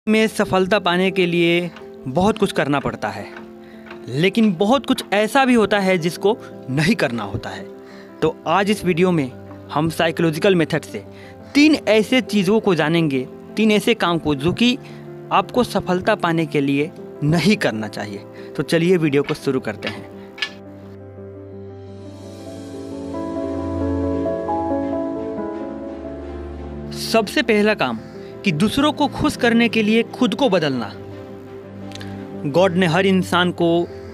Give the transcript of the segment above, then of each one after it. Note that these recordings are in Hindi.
में सफलता पाने के लिए बहुत कुछ करना पड़ता है, लेकिन बहुत कुछ ऐसा भी होता है जिसको नहीं करना होता है। तो आज इस वीडियो में हम साइकोलॉजिकल मेथड से 3 ऐसे चीज़ों को जानेंगे, 3 ऐसे काम को जो कि आपको सफलता पाने के लिए नहीं करना चाहिए। तो चलिए वीडियो को शुरू करते हैं। सबसे पहला काम कि दूसरों को खुश करने के लिए खुद को बदलना। गॉड ने हर इंसान को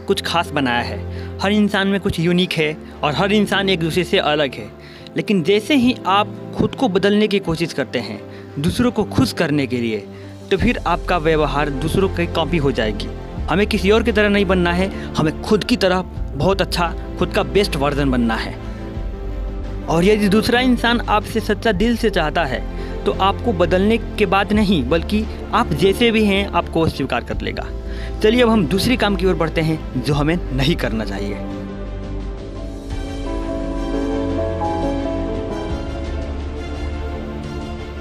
कुछ खास बनाया है, हर इंसान में कुछ यूनिक है और हर इंसान एक दूसरे से अलग है। लेकिन जैसे ही आप खुद को बदलने की कोशिश करते हैं दूसरों को खुश करने के लिए, तो फिर आपका व्यवहार दूसरों की कॉपी हो जाएगी। हमें किसी और की तरह नहीं बनना है, हमें खुद की तरह बहुत अच्छा, खुद का बेस्ट वर्जन बनना है। और यदि दूसरा इंसान आपसे सच्चा दिल से चाहता है तो आपको बदलने के बाद नहीं, बल्कि आप जैसे भी हैं आपको स्वीकार कर लेगा। चलिए अब हम दूसरी काम की ओर बढ़ते हैं जो हमें नहीं करना चाहिए।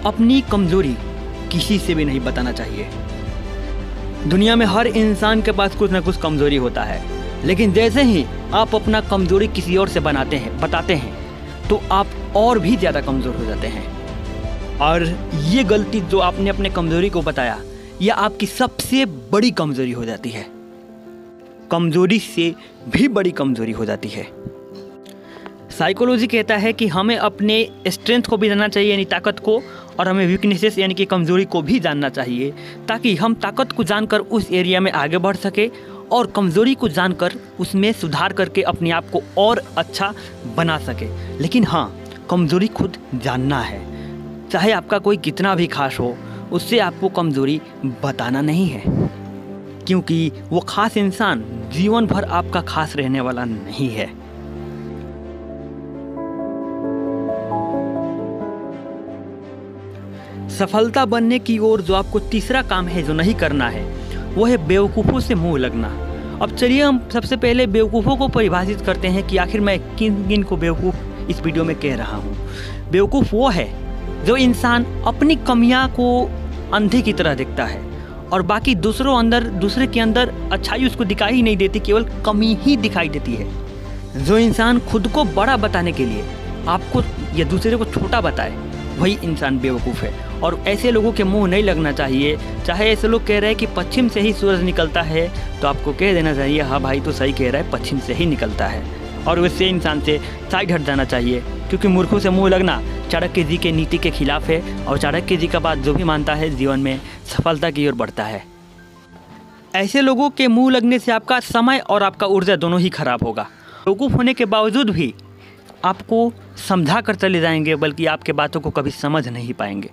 अपनी कमजोरी किसी से भी नहीं बताना चाहिए। दुनिया में हर इंसान के पास कुछ ना कुछ कमजोरी होता है, लेकिन जैसे ही आप अपना कमजोरी किसी और से बताते हैं तो आप और भी ज़्यादा कमज़ोर हो जाते हैं। और ये गलती जो आपने अपने कमज़ोरी को बताया, यह आपकी सबसे बड़ी कमज़ोरी हो जाती है। कमज़ोरी से भी बड़ी कमज़ोरी हो जाती है। साइकोलॉजी कहता है कि हमें अपने स्ट्रेंथ को भी जानना चाहिए, यानी ताकत को, और हमें वीकनेसेस यानी कि कमज़ोरी को भी जानना चाहिए, ताकि हम ताकत को जानकर उस एरिया में आगे बढ़ सके और कमज़ोरी को जानकर उसमें सुधार करके अपने आप को और अच्छा बना सके। लेकिन हाँ, कमज़ोरी खुद जानना है। चाहे आपका कोई कितना भी खास हो, उससे आपको कमज़ोरी बताना नहीं है, क्योंकि वो खास इंसान जीवन भर आपका खास रहने वाला नहीं है। सफलता बनने की ओर जो आपको तीसरा काम है जो नहीं करना है, वो है बेवकूफ़ों से मुंह लगना। अब चलिए हम सबसे पहले बेवकूफ़ों को परिभाषित करते हैं कि आखिर मैं किन को बेवकूफ़ इस वीडियो में कह रहा हूँ। बेवकूफ़ वो है जो इंसान अपनी कमियां को अंधे की तरह देखता है और बाकी दूसरे के अंदर अच्छाई उसको दिखाई ही नहीं देती, केवल कमी ही दिखाई देती है। जो इंसान खुद को बड़ा बताने के लिए आपको या दूसरे को छोटा बताए, वही इंसान बेवकूफ़ है। और ऐसे लोगों के मुंह नहीं लगना चाहिए। चाहे ऐसे लोग कह रहे हैं कि पश्चिम से ही सूरज निकलता है, तो आपको कह देना चाहिए हाँ भाई तो सही कह रहा है, पश्चिम से ही निकलता है, और वैसे इंसान से साइड हट जाना चाहिए। क्योंकि मूर्खों से मुंह लगना चाणक्य जी के नीति के खिलाफ है, और चाणक्य जी का बात जो भी मानता है जीवन में सफलता की ओर बढ़ता है। ऐसे लोगों के मुंह लगने से आपका समय और आपका ऊर्जा दोनों ही खराब होगा। बेवकूफ़ होने के बावजूद भी आपको समझा कर चले जाएंगे, बल्कि आपके बातों को कभी समझ नहीं पाएंगे।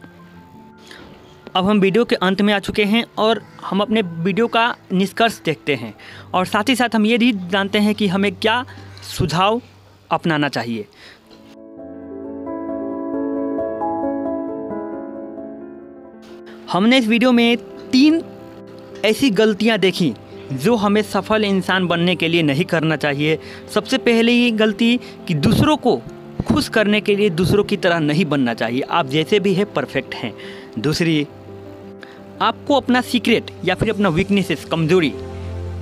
अब हम वीडियो के अंत में आ चुके हैं और हम अपने वीडियो का निष्कर्ष देखते हैं, और साथ ही साथ हम ये भी जानते हैं कि हमें क्या सुझाव अपनाना चाहिए। हमने इस वीडियो में 3 ऐसी गलतियां देखी जो हमें सफल इंसान बनने के लिए नहीं करना चाहिए। सबसे पहले ये गलती कि दूसरों को खुश करने के लिए दूसरों की तरह नहीं बनना चाहिए, आप जैसे भी हैं परफेक्ट हैं। दूसरी, आपको अपना सीक्रेट या फिर अपना वीकनेसेस, कमज़ोरी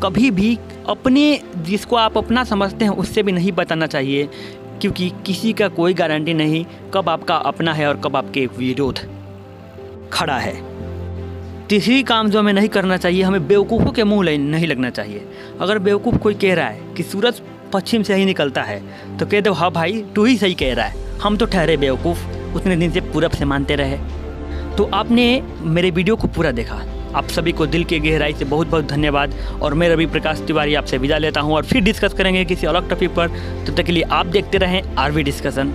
कभी भी अपने जिसको आप अपना समझते हैं उससे भी नहीं बताना चाहिए, क्योंकि किसी का कोई गारंटी नहीं कब आपका अपना है और कब आपके विरोध खड़ा है। तीसरी काम जो हमें नहीं करना चाहिए, हमें बेवकूफ़ों के मुंह नहीं लगना चाहिए। अगर बेवकूफ़ कोई कह रहा है कि सूरज पश्चिम से ही निकलता है, तो कह दो हाँ भाई तू ही सही कह रहा है, हम तो ठहरे बेवकूफ़, उतने दिन से पूरब से मानते रहे। तो आपने मेरे वीडियो को पूरा देखा, आप सभी को दिल की गहराई से बहुत बहुत धन्यवाद। और मैं रवि प्रकाश तिवारी आपसे विदा लेता हूं, और फिर डिस्कस करेंगे किसी अलग टॉपिक पर। तब तक के लिए आप देखते रहें आरवी डिस्कशन।